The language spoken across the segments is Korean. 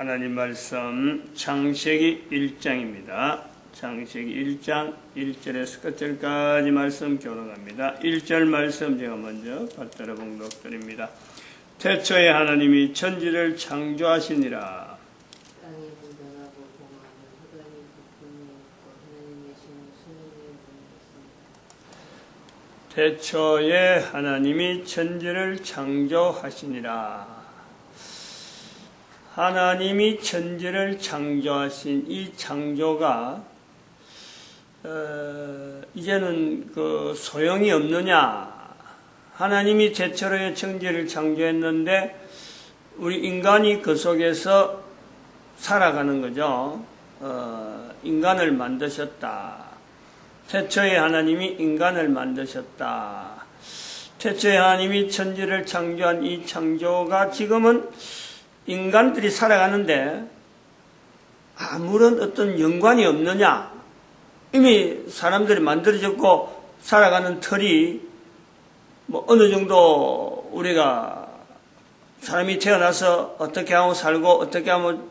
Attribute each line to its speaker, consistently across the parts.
Speaker 1: 하나님 말씀 창세기 1장입니다. 창세기 1장 1절에서 끝절까지 말씀 교독합니다. 1절 말씀 제가 먼저 받들어 봉독드립니다. 태초에 하나님이 천지를 창조하시니라.
Speaker 2: 땅이 분변하고 공하며 흑암이 깊음이 있고 하나님의 신이 수면에 있습니다.
Speaker 1: 태초에 하나님이 천지를 창조하시니라. 하나님이 천지를 창조하신 이 창조가 이제는 그 소용이 없느냐? 하나님이 태초에 천지를 창조했는데 우리 인간이 그 속에서 살아가는 거죠. 인간을 만드셨다. 태초에 하나님이 인간을 만드셨다. 태초에 하나님이 천지를 창조한 이 창조가 지금은 인간들이 살아가는데 아무런 어떤 연관이 없느냐? 이미 사람들이 만들어졌고 살아가는 틀이 뭐 어느 정도 우리가 사람이 태어나서 어떻게 하고 살고 어떻게 하면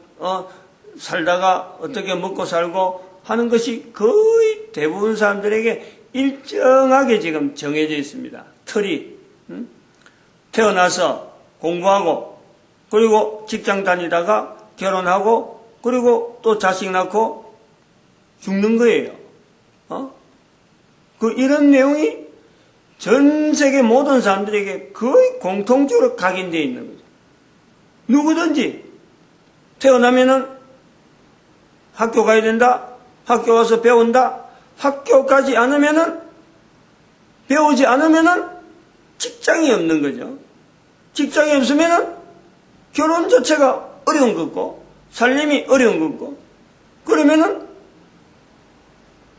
Speaker 1: 살다가 어떻게 먹고 살고 하는 것이 거의 대부분 사람들에게 일정하게 지금 정해져 있습니다. 틀이 태어나서 공부하고 그리고 직장 다니다가 결혼하고 그리고 또 자식 낳고 죽는 거예요. 이런 내용이 전 세계 모든 사람들에게 거의 공통적으로 각인되어 있는 거죠. 누구든지 태어나면은 학교 가야 된다. 학교 가서 배운다. 학교 가지 않으면은 배우지 않으면은 직장이 없는 거죠. 직장이 없으면은 결혼 자체가 어려운 거고 살림이 어려운 거고 그러면은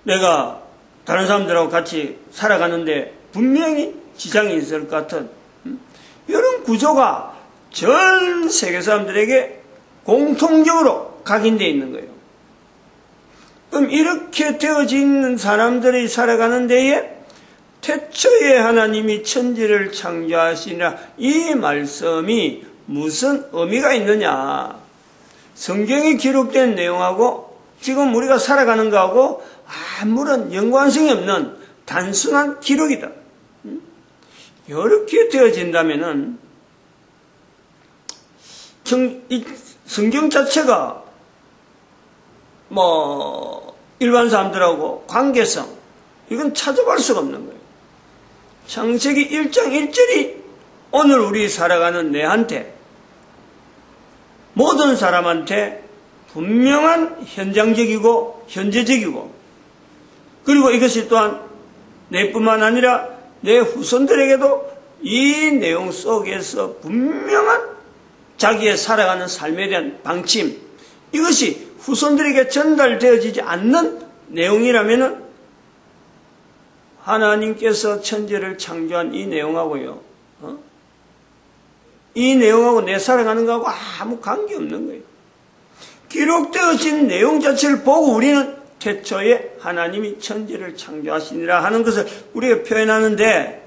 Speaker 1: 내가 다른 사람들하고 같이 살아가는데 분명히 지장이 있을 것 같은 이런 구조가 전 세계 사람들에게 공통적으로 각인되어 있는 거예요. 그럼 이렇게 되어진 사람들이 살아가는 데에 태초에 하나님이 천지를 창조하시니라 이 말씀이 무슨 의미가 있느냐? 성경에 기록된 내용하고 지금 우리가 살아가는 거하고 아무런 연관성이 없는 단순한 기록이다. 이렇게 되어진다면은 이 성경 자체가 일반 사람들하고 관계성 이건 찾아볼 수가 없는 거예요. 창세기 1장 1절이 오늘 우리 살아가는 내한테 모든 사람한테 분명한 현장적이고 현재적이고 그리고 이것이 또한 내뿐만 아니라 내 후손들에게도 이 내용 속에서 분명한 자기의 살아가는 삶에 대한 방침 이것이 후손들에게 전달되어지지 않는 내용이라면 하나님께서 천지를 창조한 이 내용하고요. 이 내용하고 내 살아가는 거하고 아무 관계없는 거예요. 기록되어진 내용 자체를 보고 우리는 태초에 하나님이 천지를 창조하시니라 하는 것을 우리가 표현하는데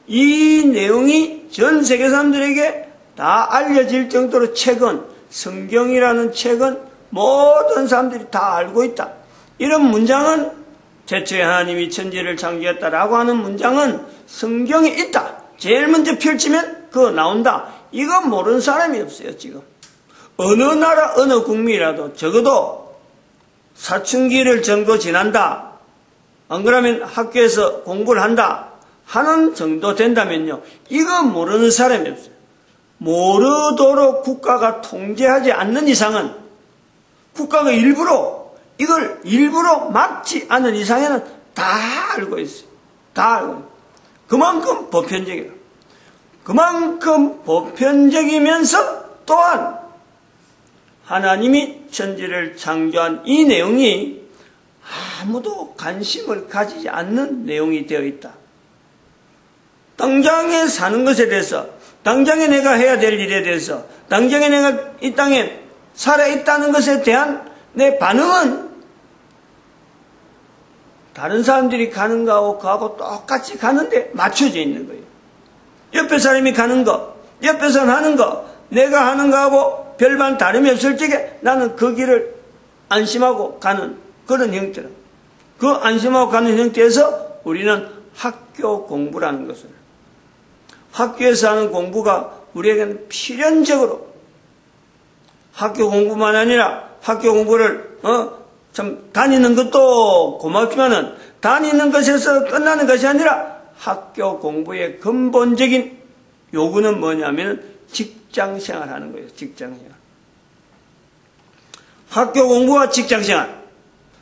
Speaker 1: 이 내용이 전 세계 사람들에게 다 알려질 정도로 책은 성경이라는 책은 모든 사람들이 다 알고 있다. 이런 문장은 태초에 하나님이 천지를 창조했다라고 하는 문장은 성경에 있다. 제일 먼저 펼치면 그거 나온다. 이거 모르는 사람이 없어요, 지금. 어느 나라, 어느 국민이라도 적어도 사춘기를 정도 지난다. 안 그러면 학교에서 공부를 한다. 하는 정도 된다면요. 이거 모르는 사람이 없어요. 모르도록 국가가 통제하지 않는 이상은 국가가 이걸 일부러 막지 않은 이상에는 다 알고 있어요. 다 알고 있어요. 그만큼 보편적이다. 그만큼 보편적이면서 또한 하나님이 천지를 창조한 이 내용이 아무도 관심을 가지지 않는 내용이 되어 있다. 당장에 사는 것에 대해서, 당장에 내가 해야 될 일에 대해서, 당장에 내가 이 땅에 살아있다는 것에 대한 내 반응은 다른 사람들이 가는 거하고 그하고 똑같이 가는데 맞춰져 있는 거예요. 옆에 사람이 가는 거, 옆에서 하는 거, 내가 하는 거하고 별반 다름이 없을 적에 나는 그 길을 안심하고 가는 그런 형태로, 그 안심하고 가는 형태에서 우리는 학교 공부라는 것을, 학교에서 하는 공부가 우리에게는 필연적으로, 학교 공부만 아니라 학교 공부를 참 다니는 것도 고맙지만은 다니는 것에서 끝나는 것이 아니라 학교 공부의 근본적인 요구는 뭐냐면 직장생활 하는 거예요. 직장생활. 학교 공부와 직장생활.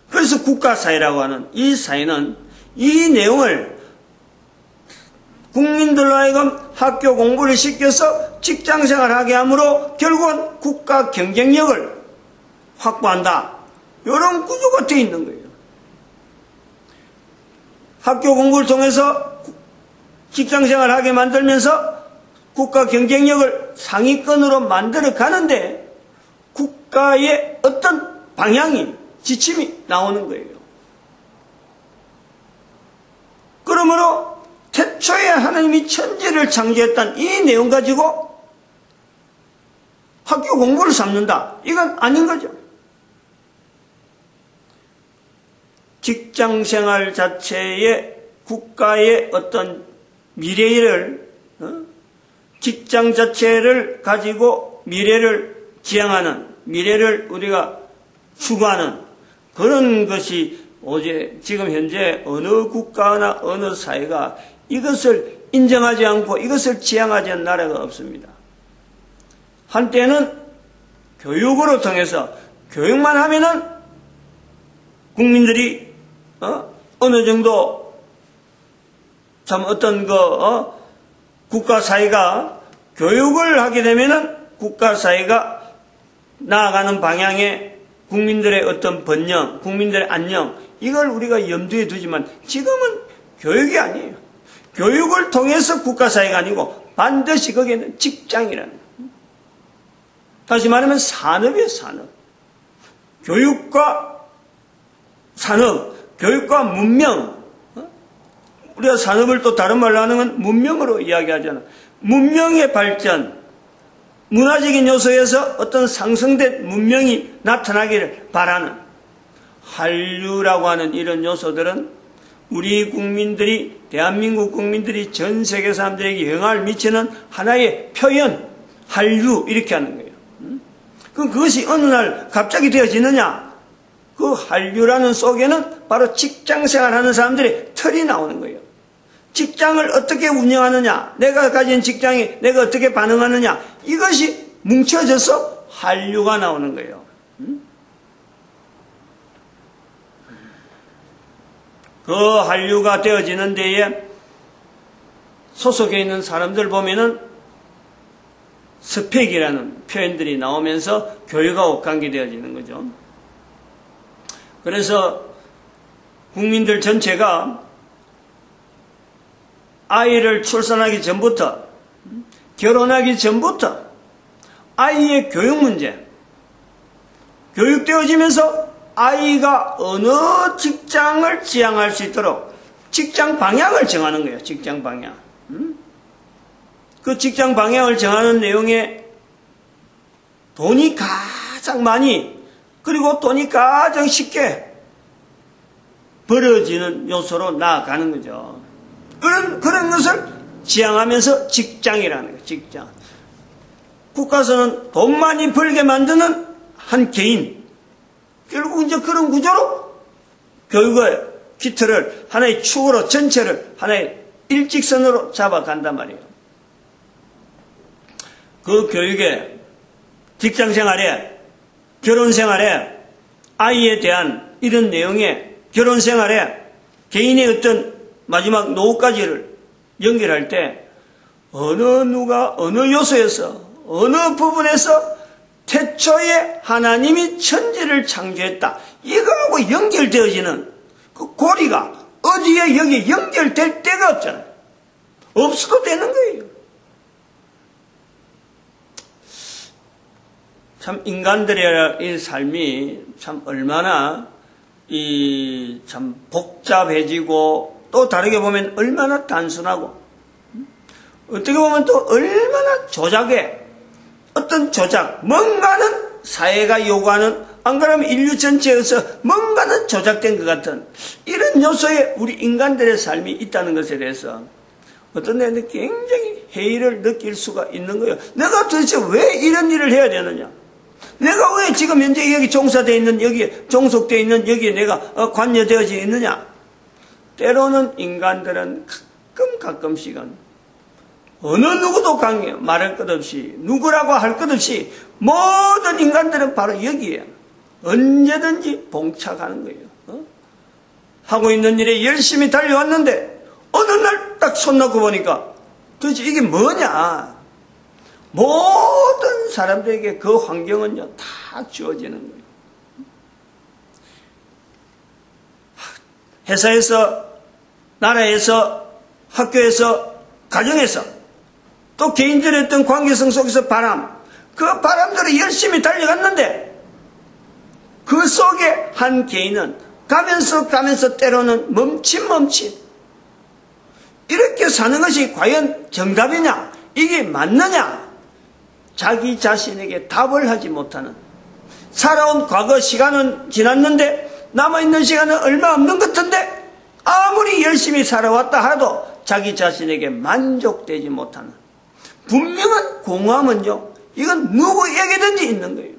Speaker 1: 그래서 국가사회라고 하는 이 사회는 이 내용을 국민들로 하여금 학교 공부를 시켜서 직장생활 하게 함으로 결국은 국가 경쟁력을 확보한다. 이런 구조가 되어 있는 거예요. 학교 공부를 통해서 직장생활 하게 만들면서 국가 경쟁력을 상위권으로 만들어 가는데 국가의 어떤 방향이, 지침이 나오는 거예요. 그러므로 태초에 하나님이 천지를 창조했다는 이 내용 가지고 학교 공부를 삼는다. 이건 아닌 거죠. 직장생활 자체에 국가의 어떤 미래를, 직장 자체를 가지고 미래를 지향하는, 미래를 우리가 추구하는 그런 것이 지금 현재 어느 국가나 어느 사회가 이것을 인정하지 않고 이것을 지향하지 않는 나라가 없습니다. 한때는 교육으로 통해서 교육만 하면은 국민들이 어느 정도 참 어떤 국가 사회가 교육을 하게 되면은 국가 사회가 나아가는 방향에 국민들의 어떤 번영, 국민들의 안녕, 이걸 우리가 염두에 두지만 지금은 교육이 아니에요. 교육을 통해서 국가 사회가 아니고 반드시 거기에는 직장이라는, 다시 말하면 산업이에요. 산업. 교육과 산업, 교육과 문명. 우리가 산업을 또 다른 말로 하는 건 문명으로 이야기하잖아. 문명의 발전, 문화적인 요소에서 어떤 상승된 문명이 나타나기를 바라는 한류라고 하는 이런 요소들은 우리 국민들이, 대한민국 국민들이 전 세계 사람들에게 영향을 미치는 하나의 표현, 한류, 이렇게 하는 거예요. 그럼 그것이 어느 날 갑자기 되어지느냐? 그 한류라는 속에는 바로 직장생활 하는 사람들의 틀이 나오는 거예요. 직장을 어떻게 운영하느냐, 내가 가진 직장에 내가 어떻게 반응하느냐, 이것이 뭉쳐져서 한류가 나오는 거예요. 그 한류가 되어지는 데에 소속해 있는 사람들 보면은 스펙이라는 표현들이 나오면서 교육하고 관계되어지는 거죠. 그래서 국민들 전체가 아이를 출산하기 전부터, 결혼하기 전부터 아이의 교육 문제, 교육되어지면서 아이가 어느 직장을 지향할 수 있도록 직장 방향을 정하는 거예요. 직장 방향. 그 직장 방향을 정하는 내용에 돈이 가장 많이, 그리고 돈이 가장 쉽게 벌어지는 요소로 나아가는 거죠. 그런 것을 지향하면서 직장이라는 거예요. 직장. 국가에서는 돈 많이 벌게 만드는 한 개인, 결국 이제 그런 구조로 교육의 기틀을 하나의 축으로, 전체를 하나의 일직선으로 잡아간단 말이에요. 그 교육에, 직장생활에, 결혼생활에, 아이에 대한 이런 내용에, 결혼생활에, 개인의 어떤 마지막 노후까지를 연결할 때 어느 누가 어느 요소에서, 어느 부분에서 태초에 하나님이 천지를 창조했다, 이거하고 연결되어지는 그 고리가 어디에 여기 연결될 데가 없잖아요. 없어도 되는 거예요. 참 인간들의 이 삶이 참 얼마나 참 복잡해지고, 또 다르게 보면 얼마나 단순하고, 어떻게 보면 또 얼마나 조작에 어떤 조작, 뭔가는 사회가 요구하는, 안 그러면 인류 전체에서 뭔가는 조작된 것 같은 이런 요소에 우리 인간들의 삶이 있다는 것에 대해서 어떤 데는 굉장히 회의를 느낄 수가 있는 거예요. 내가 도대체 왜 이런 일을 해야 되느냐? 내가 왜 지금 현재 여기 종사되어 있는, 여기 종속되어 있는, 여기에 내가 관여되어져 있느냐? 때로는 인간들은 가끔씩은 어느 누구도 말할 것 없이, 누구라고 할 것 없이 모든 인간들은 바로 여기에 언제든지 봉착하는 거예요. 하고 있는 일에 열심히 달려왔는데 어느 날 딱 손 놓고 보니까 도대체 이게 뭐냐? 모든 사람들에게 그 환경은요 다 주어지는 거예요. 회사에서, 나라에서, 학교에서, 가정에서, 또 개인들의 어떤 관계성 속에서 그 바람대로 열심히 달려갔는데 그 속에 한 개인은 가면서 때로는 멈칫 이렇게 사는 것이 과연 정답이냐? 이게 맞느냐? 자기 자신에게 답을 하지 못하는, 살아온 과거 시간은 지났는데 남아있는 시간은 얼마 없는 것 같은데 아무리 열심히 살아왔다 하도 자기 자신에게 만족되지 못하는 분명한 공허함은요, 이건 누구에게든지 있는 거예요.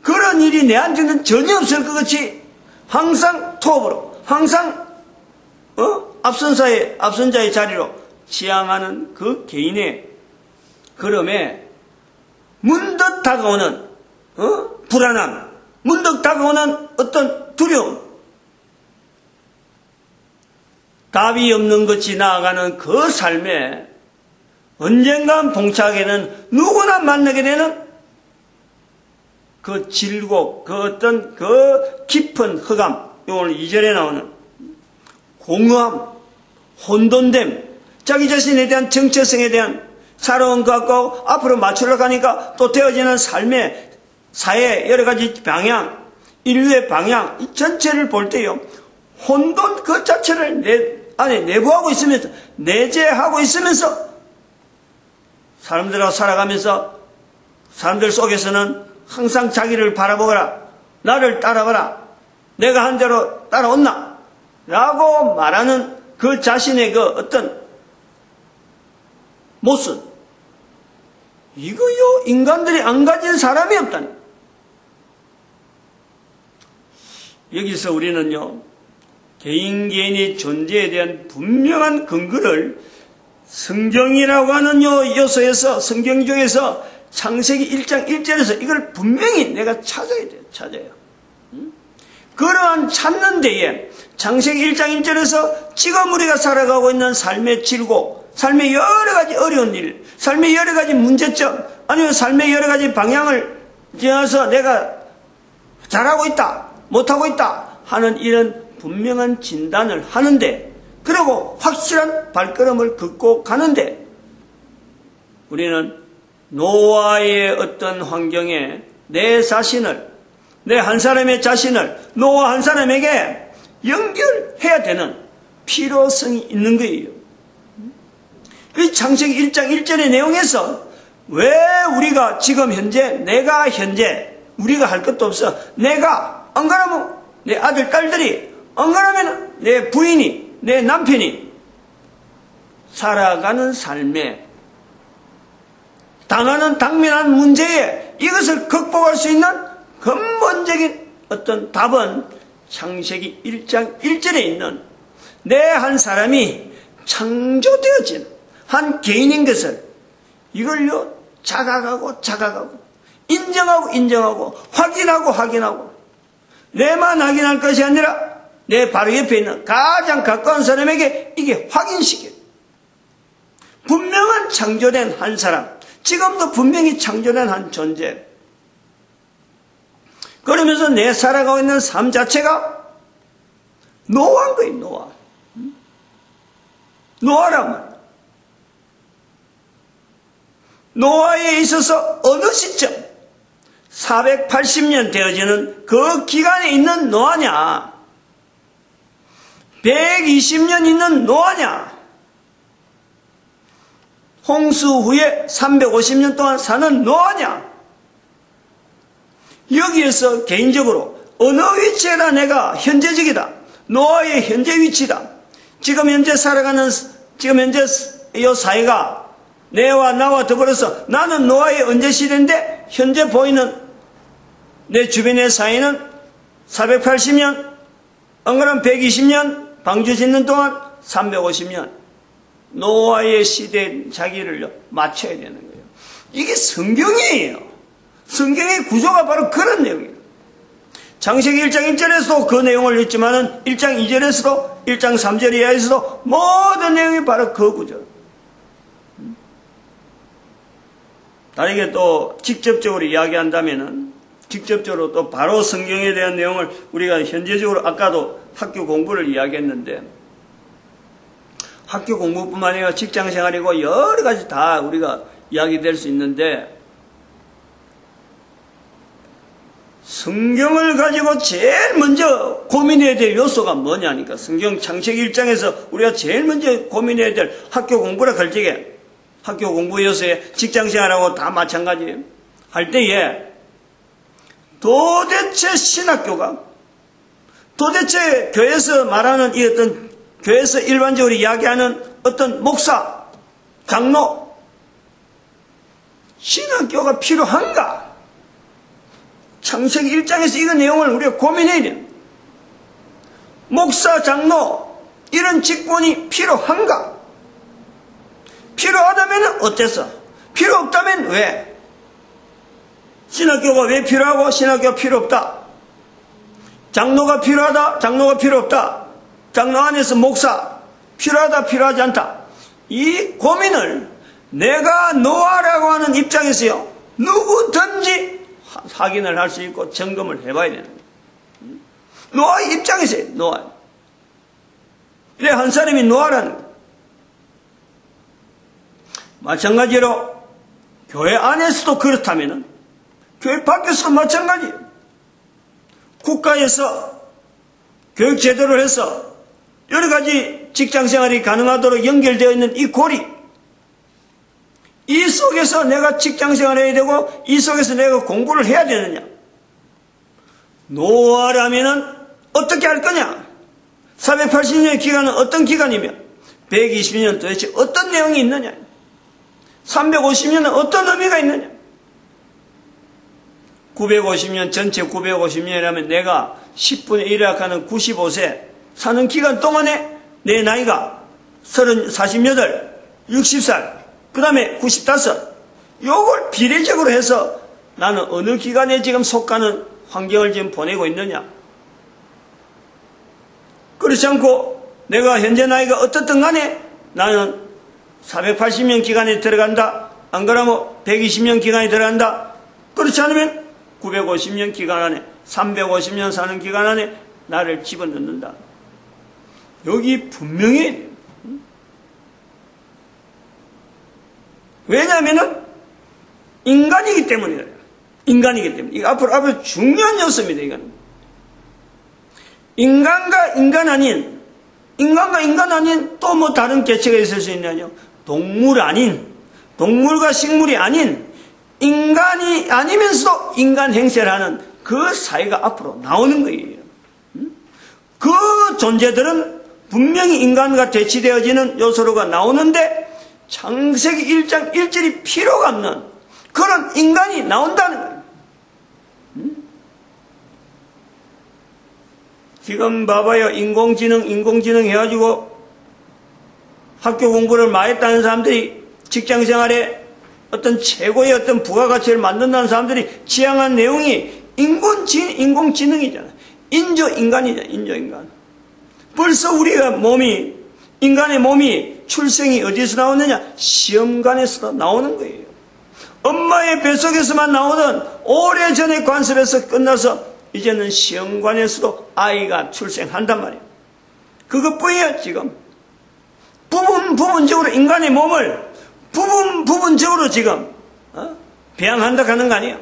Speaker 1: 그런 일이 내한테는 전혀 없을 것 같이 항상 톱으로, 항상 앞선자의 자리로 지향하는 그 개인의 걸음에 문득 다가오는 불안함, 문득 다가오는 어떤 두려움, 답이 없는 것이 나아가는 그 삶에 언젠간 봉착하게는 누구나 만나게 되는 그 질곡, 그 어떤 그 깊은 흑암, 오늘 2절에 나오는 공허함, 혼돈됨, 자기 자신에 대한 정체성에 대한 살아온 것과 앞으로 맞추려고 하니까 또 되어지는 삶의, 사회 여러 가지 방향, 인류의 방향, 이 전체를 볼 때요, 혼돈 그 자체를 내 안에 내부하고 있으면서, 내재하고 있으면서 사람들하고 살아가면서 사람들 속에서는 항상 자기를 바라보거라, 나를 따라가라, 내가 한 대로 따라온나 라고 말하는 그 자신의 그 어떤 모습, 이거요 인간들이 안 가진 사람이 없다니. 여기서 우리는요 개인의 존재에 대한 분명한 근거를 성경이라고 하는 요소에서, 성경 중에서 창세기 1장 1절에서 이걸 분명히 내가 찾아야 돼요. 찾아요. 그러한 찾는 데에 창세기 1장 1절에서 지금 우리가 살아가고 있는 삶의 질곡, 삶의 여러 가지 어려운 일, 삶의 여러 가지 문제점, 아니면 삶의 여러 가지 방향을 지어서 내가 잘하고 있다, 못하고 있다 하는 이런 분명한 진단을 하는데, 그리고 확실한 발걸음을 긋고 가는데, 우리는 노아의 어떤 환경에 내 자신을, 내 한 사람의 자신을 노아 한 사람에게 연결해야 되는 필요성이 있는 거예요. 이 창세기 1장 1절의 내용에서 왜 우리가 지금 현재, 내가 현재, 우리가 할 것도 없어, 내가, 안 그러면 내 아들, 딸들이, 안 그러면 내 부인이, 내 남편이 살아가는 삶에 당하는 당면한 문제에 이것을 극복할 수 있는 근본적인 어떤 답은 창세기 1장 1절에 있는 내 한 사람이 창조되어진 한 개인인 것을, 이걸요 자각하고 인정하고 확인하고 내만 확인할 것이 아니라 내 바로 옆에 있는 가장 가까운 사람에게 이게 확인시켜요. 분명한 창조된 한 사람, 지금도 분명히 창조된 한 존재, 그러면서 내 살아가고 있는 삶 자체가 노아인 거예요. 노아란 말이에요. 노아에 있어서 어느 시점 480년 되어지는 그 기간에 있는 노아냐, 120년 있는 노아냐, 홍수 후에 350년 동안 사는 노아냐? 여기에서 개인적으로 어느 위치에나 내가 현재적이다. 노아의 현재 위치다. 지금 현재 이 사회가 내와 나와 더불어서 나는 노아의 언제 시대인데 현재 보이는 내 주변의 사회는 480년, 안 그러면 120년, 방주 짓는 동안 350년. 노아의 시대에 자기를 맞춰야 되는 거예요. 이게 성경이에요. 성경의 구조가 바로 그런 내용이에요. 창세기 1장 1절에서도 그 내용을 읽지만은 1장 2절에서도 1장 3절 이하에서도 모든 내용이 바로 그 구조. 다르게 또 직접적으로 이야기한다면은 직접적으로 또 바로 성경에 대한 내용을 우리가 현재적으로 아까도 학교 공부를 이야기했는데 학교 공부뿐만 아니라 직장 생활이고 여러 가지 다 우리가 이야기될 수 있는데 성경을 가지고 제일 먼저 고민해야 될 요소가 뭐냐니까 성경 창세기 1장에서 우리가 제일 먼저 고민해야 될 학교 공부라 할 적에 학교 공부 요소에 직장 생활하고 다 마찬가지예요. 할 때에 도대체 신학교가 도대체 교회에서 말하는 이 어떤 교회에서 일반적으로 이야기하는 어떤 목사, 장로 신학교가 필요한가? 창세기 1장에서 이런 내용을 우리가 고민해야 돼요. 목사, 장로 이런 직분이 필요한가? 필요하다면 어때서? 필요 없다면 왜? 신학교가 왜 필요하고 신학교가 필요 없다? 장로가 필요하다? 장로가 필요 없다? 장로 안에서 목사 필요하다? 필요하지 않다? 이 고민을 내가 노아라고 하는 입장에서요 누구든지 확인을 할 수 있고 점검을 해봐야 되는 거예요. 노아의 입장에서요. 노아. 이래 한 사람이 노아라는 거예요. 마찬가지로 교회 안에서도 그렇다면은 교회 밖에서도 마찬가지예요. 국가에서 교육 제도를 해서 여러 가지 직장 생활이 가능하도록 연결되어 있는 이 고리, 이 속에서 내가 직장 생활을 해야 되고 이 속에서 내가 공부를 해야 되느냐? 노아라면은 어떻게 할 거냐? 480년의 기간은 어떤 기간이며 120년 도대체 어떤 내용이 있느냐? 350년은 어떤 의미가 있느냐? 950년 전체 950년이라면 내가 10분의 1을 하는 95세 사는 기간 동안에 내 나이가 48, 60살, 그 다음에 95, 요걸 비례적으로 해서 나는 어느 기간에 지금 속하는 환경을 지금 보내고 있느냐? 그렇지 않고 내가 현재 나이가 어떻든 간에 나는 480년 기간에 들어간다. 안 그러면 120년 기간에 들어간다. 그렇지 않으면 950년 기간 안에 350년 사는 기간 안에 나를 집어넣는다. 여기 분명히 왜냐하면은 인간이기 때문이에요. 인간이기 때문에 이거 앞으로 중요한 요소입니다. 이건 인간과 인간 아닌 또 뭐 다른 개체가 있을 수 있냐뇨. 동물 아닌 동물과 식물이 아닌 인간이 아니면서도 인간 행세를 하는 그 사회가 앞으로 나오는 거예요. 그 존재들은 분명히 인간과 대치되어지는 요소로가 나오는데 창세기 1장 1절이 필요가 없는 그런 인간이 나온다는 거예요. 지금 봐봐요. 인공지능 해가지고 학교 공부를 많이 했다는 사람들이 직장생활에 어떤 최고의 어떤 부가가치를 만든다는 사람들이 지향한 내용이 인공지능이잖아. 인조인간이잖아. 인조인간. 벌써 우리가 인간의 몸이 출생이 어디서 나오느냐? 시험관에서 나오는 거예요. 엄마의 뱃속에서만 나오던 오래전에 관습에서 끝나서 이제는 시험관에서도 아이가 출생한단 말이에요. 그것뿐이에요. 지금 부분적으로 인간의 몸을 부분적으로 지금 배양한다 하는 거 아니에요.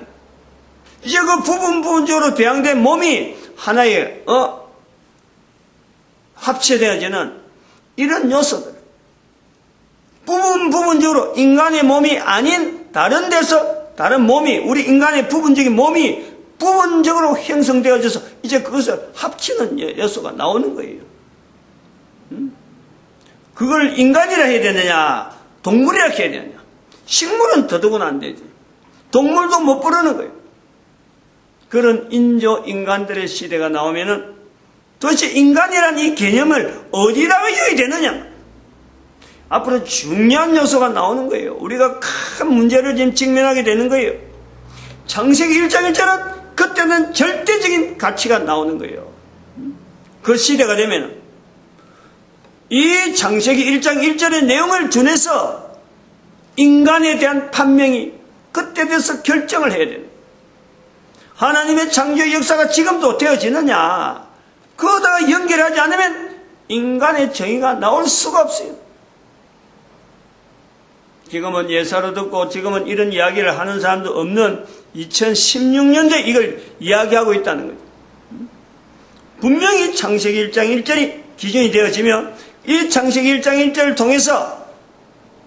Speaker 1: 이제 그 부분적으로 배양된 몸이 하나의 합체되어지는 이런 요소들 부분적으로 인간의 몸이 아닌 다른 데서 다른 몸이 우리 인간의 부분적인 몸이 부분적으로 형성되어져서 이제 그것을 합치는 요소가 나오는 거예요. 그걸 인간이라 해야 되느냐 동물이라 해야 되느냐. 식물은 더더군 안 되지. 동물도 못 부르는 거예요. 그런 인조인간들의 시대가 나오면은 도대체 인간이란 이 개념을 어디다가 여야 되느냐. 앞으로 중요한 요소가 나오는 거예요. 우리가 큰 문제를 지금 직면하게 되는 거예요. 창세기 1장 1절은 그때는 절대적인 가치가 나오는 거예요. 그 시대가 되면 이 창세기 1장 1절의 내용을 준해서 인간에 대한 판명이 그때 돼서 결정을 해야 돼요. 하나님의 창조의 역사가 지금도 되어지느냐. 그거다가 연결하지 않으면 인간의 정의가 나올 수가 없어요. 지금은 예사로 듣고 지금은 이런 이야기를 하는 사람도 없는 2016년도에 이걸 이야기하고 있다는 거예요. 분명히 창세기 1장 1절이 기준이 되어지면 이 창세기 1장 1절을 통해서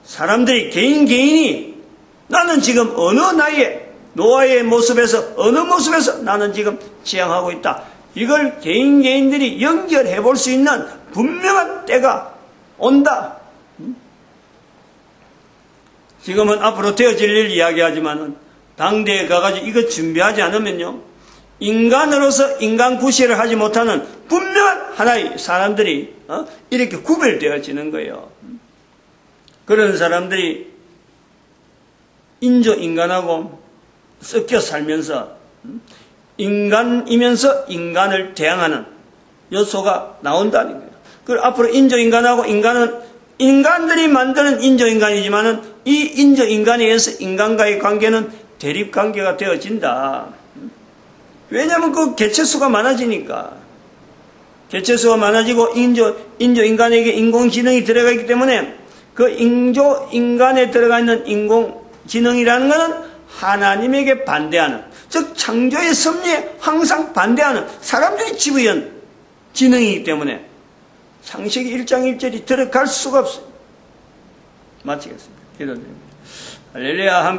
Speaker 1: 사람들이 개인이 나는 지금 어느 나이에 노아의 모습에서 어느 모습에서 나는 지금 지향하고 있다. 이걸 개인들이 연결해 볼 수 있는 분명한 때가 온다. 지금은 앞으로 되어질 일 이야기하지만은 당대에 가가지고 이거 준비하지 않으면요. 인간으로서 인간 구실을 하지 못하는 분명한 하나의 사람들이 이렇게 구별되어지는 거예요. 그런 사람들이 인조인간하고 섞여 살면서 인간이면서 인간을 대항하는 요소가 나온다는 거예요. 그리고 앞으로 인조인간하고 인간은 인간들이 만드는 인조인간이지만은 이 인조인간에 의해서 인간과의 관계는 대립관계가 되어진다. 왜냐하면 그 개체수가 많아지니까. 개체수가 많아지고 인조인간에게 인공지능이 들어가기 때문에 그 인조인간에 들어가 있는 인공지능이라는 것은 하나님에게 반대하는, 즉 창조의 섭리에 항상 반대하는 사람들이 지부연 지능이기 때문에 창세기 1장 1절이 들어갈 수가 없어요. 마치겠습니다. 기도드립니다. 할렐루야.